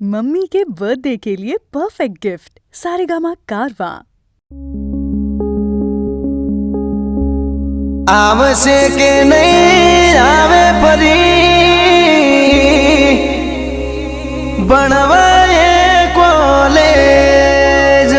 Mummy के birthday के लिए परफेक्ट गिफ्ट सारेगामा कारवा। आवसे के नहीं आवे परी बनवाए कॉलेज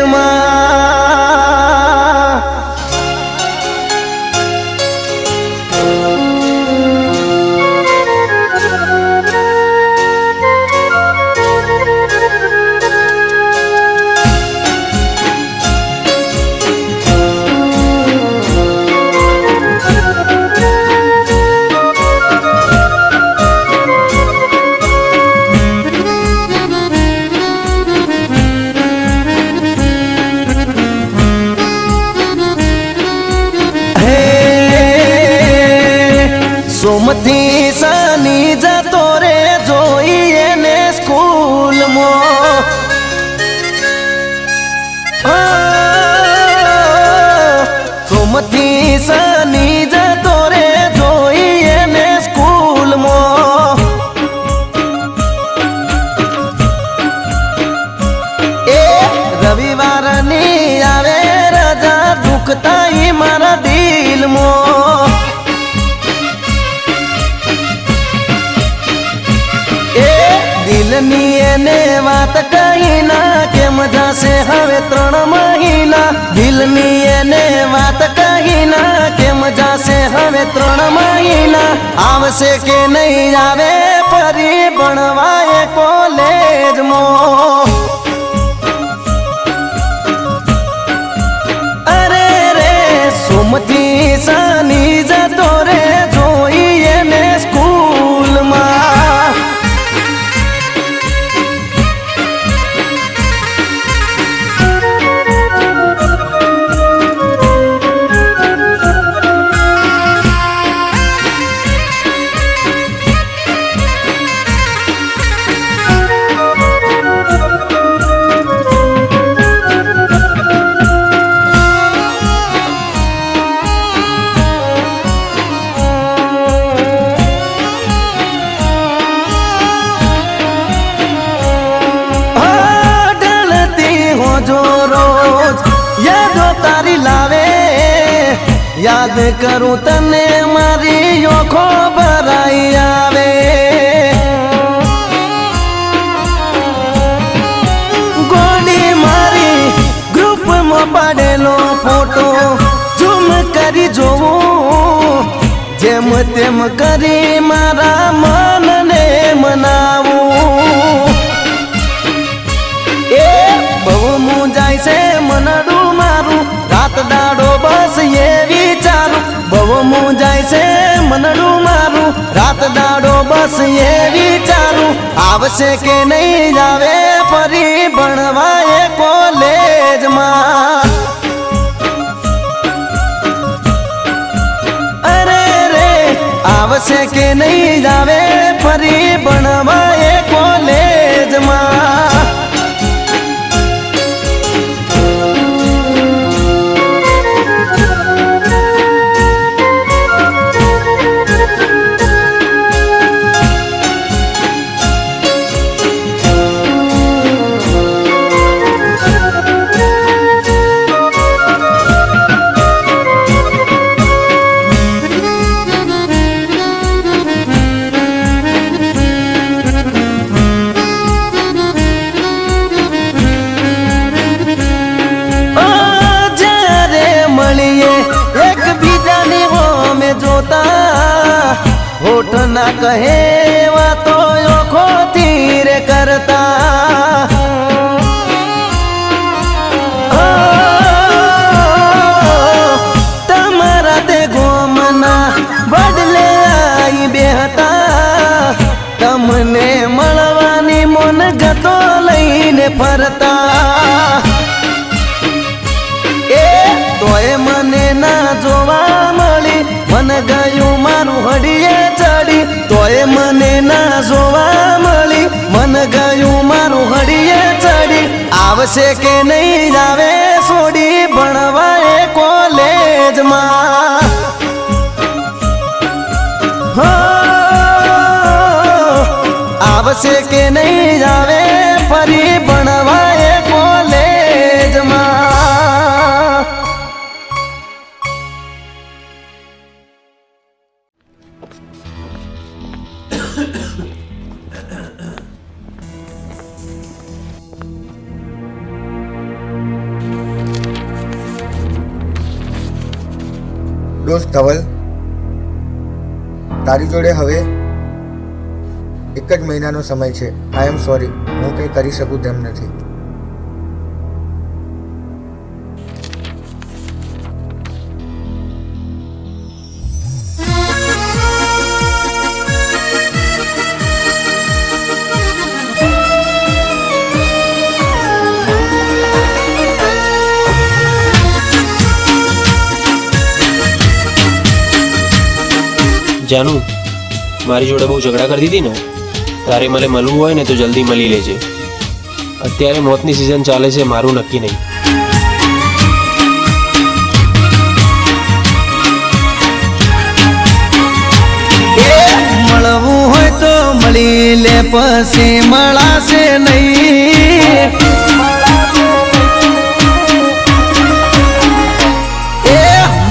सोमती सनी जतो रे जोईए ने स्कूल मो सोमती सनी जतो रे जोईए ने स्कूल मो ए रविवार नी आवे रजा दुखता ही मारा दिल मो दिलनी एने वात कही ना के मजा से हवे 3 महीना दिलनी एने वात कही ना के मजा से हवे 3 महीना आवसे के नहीं आवे परी बनवाए कॉलेज मो अरे रे सुमती सनी जतो रे जोईए ने स्कूल मा जो रोज यादो तारी लावे याद करूं तने मारी आँखों भराई आवे गोली मारी ग्रुप में पड़ेलो फोटो झूम करी जोवूं जेम तेम करी मारा मन ने मनावूं बहु मुंजाई से मनडू मारू रात दाड़ो बस ये विचारू बहु मुंजाई से मनडू मारू रात दाड़ो बस ये विचारू आवसे के नहीं जावे परी बनवाए कॉलेज मां अरे रे आवसे के नहीं जावे परी बनवाए कॉलेज मां एक बीजानी हो में जोता होठ ना कहे वा तो ओखो तीरे करता तमारा ते गोमना बदले आई बेहता तमने मळवानी मन गतो लईने फरता तोय मने ना जोवा मळी मन गયું मारू हडिये चढ़ी तोय मने ना जोवा मळी मन गયું मारू हडिये चढ़ी आवसे के नहीं जावे सोडी भणवाए कॉलेज मां हो आवसे के नहीं जावे દોસ્ત ધવલ, તારી જોડે હવે એક જ મહિનાનો સમય છે. આઈ એમ સોરી, હું કંઈ કરી શકું તેમ નથી. જાનુ, મારી જોડે બહુ ઝઘડા કરતી હતી ને, તારે મને મળવું હોય ને તો જલ્દી મળી લેજે. અત્યારે મોતની સિઝન ચાલે છે, મારું નક્કી નહીં. મળવું હોય તો મળી લે, પછી મળાશે નહીં.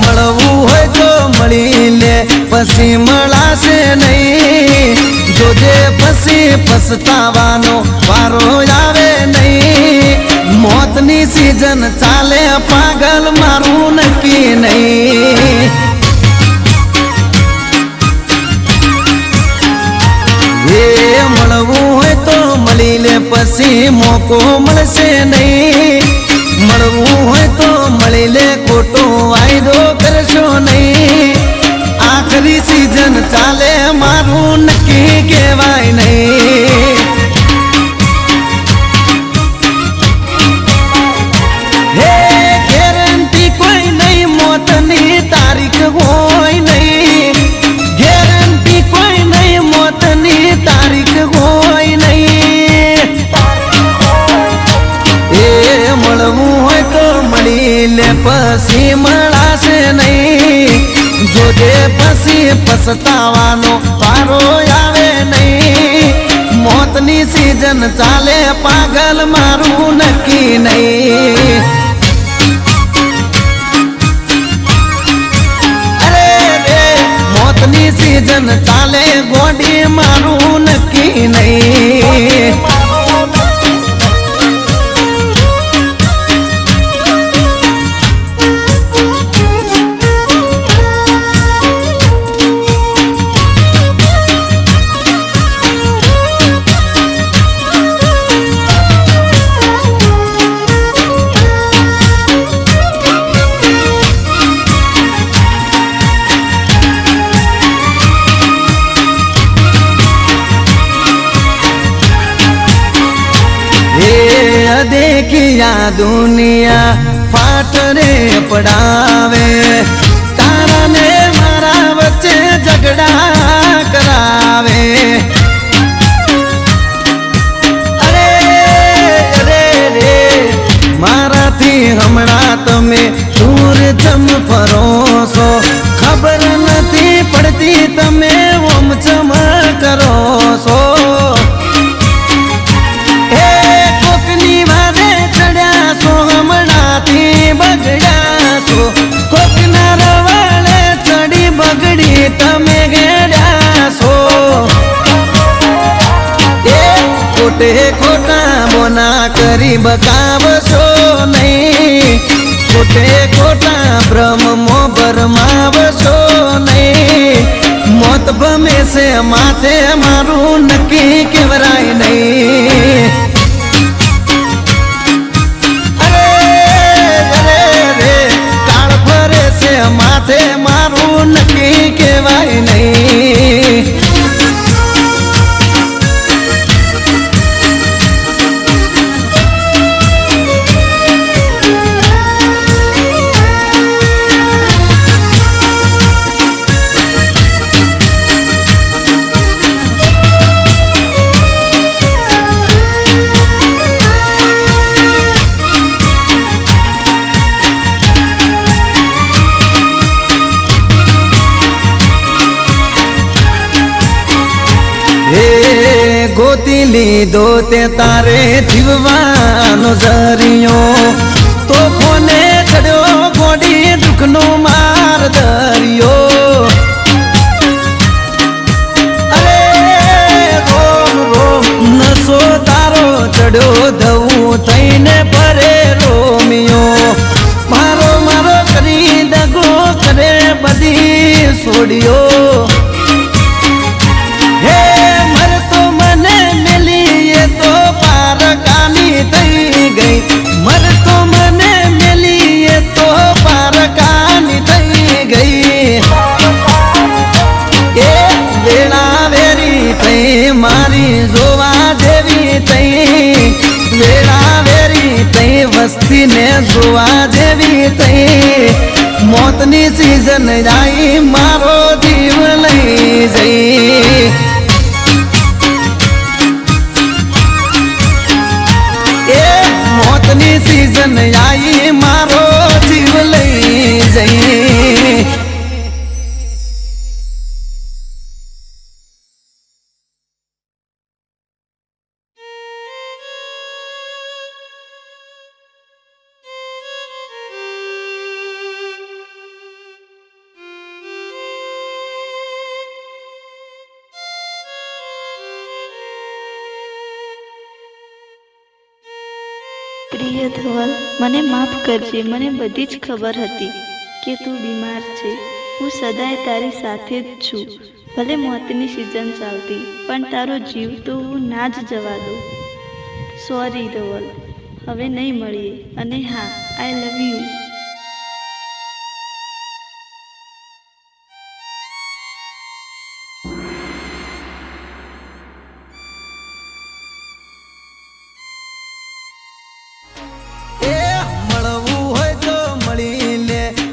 મળવું હોય તો મળી લે, પછી મળાશે નહીં. જોજે પછી પછતાવાનો વારો આવે નહીં. મોતની સિઝન ચાલે, પાગલ મારું નક્કી નહીં. મળવું હોય તો મળી લે, પછી મોકો મળશે નહીં. મળવું હોય તો મળી લે, ખોટો વાયદો કરશો નહીં. આખરી સિઝન ચાલે, મારું નક્કી કહેવાય નહીં. હે ગેરંટી કોઈ નહીં, મોતની તારીખ હોય નહીં. ગેરંટી કોઈ નહીં, મોતની તારીખ હોય નહીં. એ મળવું હોય તો મળી લે, પછી મળાશે નહીં. જોજે પછી પછતાવાનો વારો આવે નહીં. મોતની સિઝન ચાલે, પાગલ મારું નક્કી નહીં. અરે રે મોતની સિઝન ચાલે, ગોડી મારું નક્કી નહીં. देखिया दुनिया फाट रे पड़ावे, तारा ने मारा बच्चे झगड़ा करावे. अरे अरे रे मारा थी हमणा तमे दूर चम फरो सो. खबर नहीं पड़ती तमे ओम चम करो सो. કોકના રવાળે ચડી બગડી તમે ગેડ્યા છો. એ ખોટે ખોટા બોના કરી બકાવશો નહીં. ખોટે ખોટા બ્રહ્મો ભરમાવશો નહીં. મોત ભમે છે માથે, મારું નક્કી કેવરાય નહીં. માથે મારું નક્કી કહેવાય નહીં. ગોતી લીધો તે તારે જીવવાનો જરિયો, તો કોને ચડ્યો ગોડી દુઃખનો માર દરિયો. અરે રોમ રોમ નસો તારો ચડ્યો, ધવું થઈને પરે રોમિયો. મારો મારો કરી દગો કરે બધી જોડિયો હે મર તો મને મેલી એ તો પારકાની થઈ ગઈ મર તો મને મેલી એ તો પારકાની થઈ ગઈ એ વેળા વેરી થઈ મારી જોવા જેવી થઈ વેળા વેરી થઈ વસ્તીને જોવા જેવી થઈ મોતની સીઝન આવી મારો જીવ લઈ જઈ એ મોતની સીઝન આવી મારો જીવ લઈ જઈ પ્રિય ધવલ, મને માફ કરજે. મને બધી જ ખબર હતી કે તું બીમાર છે. હું સદાય તારી સાથે જ છું. ભલે મોતની સિઝન ચાલતી, પણ તારો જીવ તો હું ના જ જવા દઉં. સોરી ધવલ, હવે નહીં મળીએ. અને હા, આઈ લવ યુ.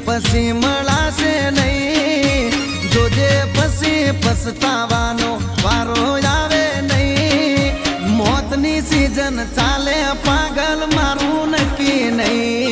પછી મળાશે નહીં જોજે પછી પછતાવાનો વારો આવે નહીં મોતની સીઝન ચાલે પાગલ મારું નક્કી નહીં